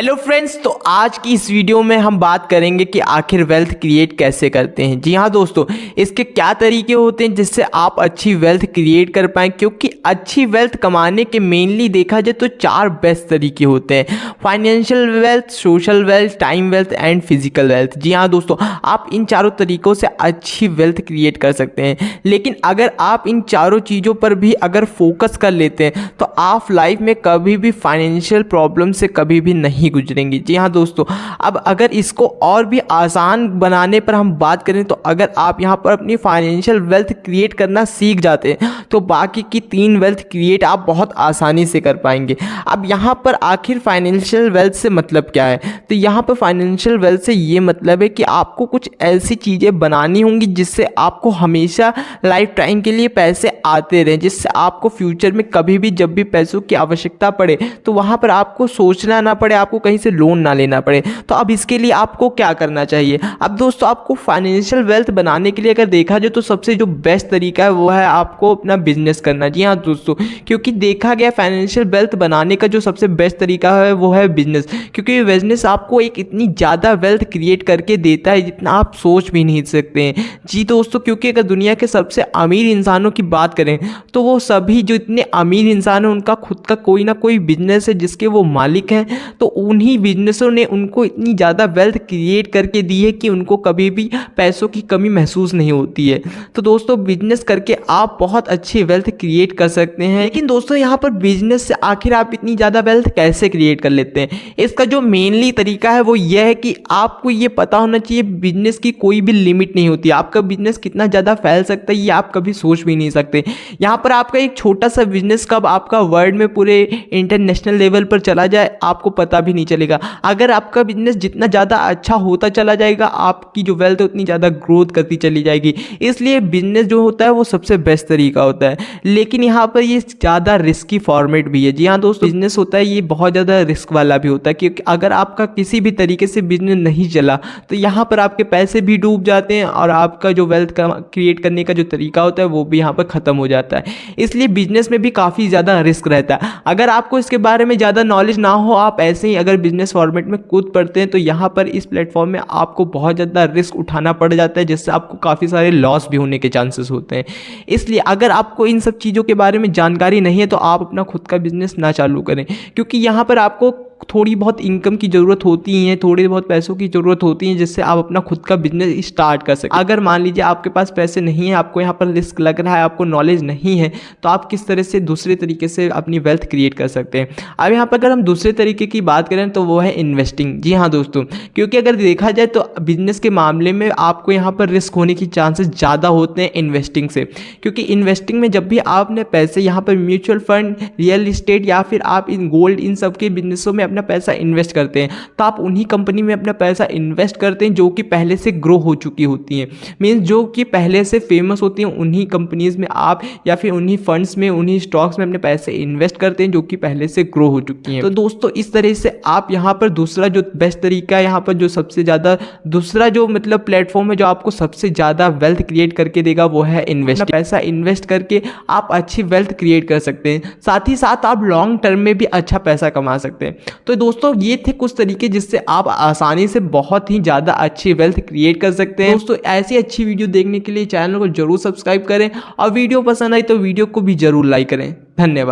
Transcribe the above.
Hello friends, तो आज की इस वीडियो में हम बात करेंगे कि आखिर वेल्थ क्रिएट कैसे करते हैं। जी हाँ दोस्तों, इसके क्या तरीके होते हैं जिससे आप अच्छी वेल्थ क्रिएट कर पाएँ। क्योंकि अच्छी वेल्थ कमाने के मेनली देखा जाए तो 4 बेस्ट तरीके होते हैं: financial wealth, social wealth, time wealth and physical wealth. जी हाँ दोस्तों, आप इन चारों तरीकों से अच्छी वेल्थ क्रिएट कर सकते हैं। लेकिन अगर आप इन चारों चीज़ों पर भी अगर फोकस कर लेते हैं तो आप लाइफ में कभी भी फाइनेंशियल प्रॉब्लम से कभी भी नहीं गुजरेंगे। जी हाँ दोस्तों, अब अगर इसको और भी आसान बनाने पर हम बात करें तो अगर आप यहाँ पर अपनी फाइनेंशियल वेल्थ क्रिएट करना सीख जाते हैं तो बाकी की 3 वेल्थ क्रिएट आप बहुत आसानी से कर पाएंगे। अब यहाँ पर आखिर फाइनेंशियल वेल्थ से मतलब क्या है? तो यहाँ पर फाइनेंशियल वेल्थ से ये मतलब है कि आपको कुछ ऐसी चीज़ें बनानी होंगी जिससे आपको हमेशा लाइफ टाइम के लिए पैसे आते रहें, जिससे आपको फ्यूचर में कभी भी जब भी पैसों की आवश्यकता पड़े तो वहाँ पर आपको सोचना ना पड़े, आपको कहीं से लोन ना लेना पड़े। तो अब इसके लिए आपको क्या करना चाहिए? अब दोस्तों, आपको फाइनेंशियल वेल्थ बनाने के लिए अगर देखा जाए तो सबसे जो बेस्ट तरीका है वो है आपको अपना बिजनेस करना। जी हाँ दोस्तों, क्योंकि देखा गया फाइनेंशियल वेल्थ बनाने का जो सबसे बेस्ट तरीका है वो है बिजनेस। क्योंकि बिजनेस आपको एक इतनी ज़्यादा वेल्थ क्रिएट करके देता है जितना आप सोच भी नहीं सकते हैं। जी दोस्तों, क्योंकि अगर दुनिया के सबसे अमीर इंसानों की बात करें तो वो सभी जो इतने अमीर इंसान हैं उनका खुद का कोई ना कोई बिजनेस है जिसके वो मालिक हैं। तो उन्हीं बिजनेसों ने उनको इतनी ज़्यादा वेल्थ क्रिएट करके दी है कि उनको कभी भी पैसों की कमी महसूस नहीं होती है। तो दोस्तों, बिजनेस करके आप बहुत अच्छी वेल्थ क्रिएट कर सकते हैं। लेकिन दोस्तों, यहाँ पर बिजनेस से आखिर आप इतनी ज़्यादा वेल्थ कैसे क्रिएट कर लेते हैं? इसका जो मेनली तरीका है वो यह है कि आपको ये पता होना चाहिए बिजनेस की कोई भी लिमिट नहीं होती। आपका बिजनेस कितना ज़्यादा फैल सकता है ये आप कभी सोच भी नहीं सकते। यहाँ पर आपका एक छोटा सा बिजनेस कब आपका वर्ल्ड में पूरे इंटरनेशनल लेवल पर चला जाए आपको पता भी नहीं चलेगा। अगर आपका बिजनेस जितना ज़्यादा अच्छा होता चला जाएगा आपकी जो वेल्थ है उतनी ज़्यादा ग्रोथ करती चली जाएगी। इसलिए बिजनेस जो होता है वो सबसे बेस्ट तरीका होता है। लेकिन यहाँ पर ये ज़्यादा रिस्की फॉर्मेट भी है। जी हाँ दोस्तों, बिजनेस होता है ये बहुत ज़्यादा रिस्क वाला भी होता है, क्योंकि अगर आपका किसी भी तरीके से बिजनेस नहीं चला तो यहाँ पर आपके पैसे भी डूब जाते हैं और आपका जो वेल्थ क्रिएट करने का जो तरीका होता है वो भी यहाँ पर ख़त्म हो जाता है। इसलिए बिजनेस में भी काफ़ी ज़्यादा रिस्क रहता है। अगर आपको इसके बारे में ज़्यादा नॉलेज ना हो, आप ऐसे ही अगर बिजनेस फॉर्मेट में कूद पड़ते हैं तो यहाँ पर इस प्लेटफॉर्म में आपको बहुत ज़्यादा रिस्क उठाना पड़ जाता है, जिससे आपको काफ़ी सारे लॉस भी होने के चांसेस होते हैं। इसलिए अगर आपको इन सब चीज़ों के बारे में जानकारी नहीं है तो आप अपना खुद का बिजनेस ना चालू करें, क्योंकि यहाँ पर आपको थोड़ी बहुत इनकम की ज़रूरत होती है, थोड़ी बहुत पैसों की ज़रूरत होती है जिससे आप अपना खुद का बिजनेस स्टार्ट कर सकें। अगर मान लीजिए आपके पास पैसे नहीं है, आपको यहाँ पर रिस्क लग रहा है, आपको नॉलेज नहीं है, तो आप किस तरह से दूसरे तरीके से अपनी वेल्थ क्रिएट कर सकते हैं। अब यहाँ पर अगर हम दूसरे तरीके की बात करें तो वो है इन्वेस्टिंग। जी हाँ दोस्तों, क्योंकि अगर देखा जाए तो बिजनेस के मामले में आपको यहाँ पर रिस्क होने की चांसेस ज़्यादा होते हैं इन्वेस्टिंग से। क्योंकि इन्वेस्टिंग में जब भी आपने पैसे यहाँ पर म्यूचुअल फंड, रियल इस्टेट या फिर आप इन गोल्ड, इन सब के बिजनेसों में अपना पैसा इन्वेस्ट करते हैं तो आप उन्हीं कंपनी में अपना पैसा इन्वेस्ट करते हैं जो कि पहले से ग्रो हो चुकी होती हैं। मीन्स जो कि पहले से फेमस होती हैं उन्हीं कंपनीज में आप या फिर उन्हीं फंड्स में, उन्हीं स्टॉक्स में अपने पैसे इन्वेस्ट करते हैं जो कि पहले से ग्रो हो चुकी हैं। तो दोस्तों, इस तरह से आप यहाँ पर दूसरा जो बेस्ट तरीका है, यहाँ पर जो सबसे ज़्यादा दूसरा जो मतलब प्लेटफॉर्म है जो आपको सबसे ज़्यादा वेल्थ क्रिएट करके देगा वो है इन्वेस्ट। पैसा इन्वेस्ट करके आप अच्छी वेल्थ क्रिएट कर सकते हैं, साथ ही साथ आप लॉन्ग टर्म में भी अच्छा पैसा कमा सकते हैं। तो दोस्तों, ये थे कुछ तरीके जिससे आप आसानी से बहुत ही ज़्यादा अच्छी वेल्थ क्रिएट कर सकते हैं। दोस्तों, ऐसी अच्छी वीडियो देखने के लिए चैनल को जरूर सब्सक्राइब करें और वीडियो पसंद आई तो वीडियो को भी जरूर लाइक करें। धन्यवाद।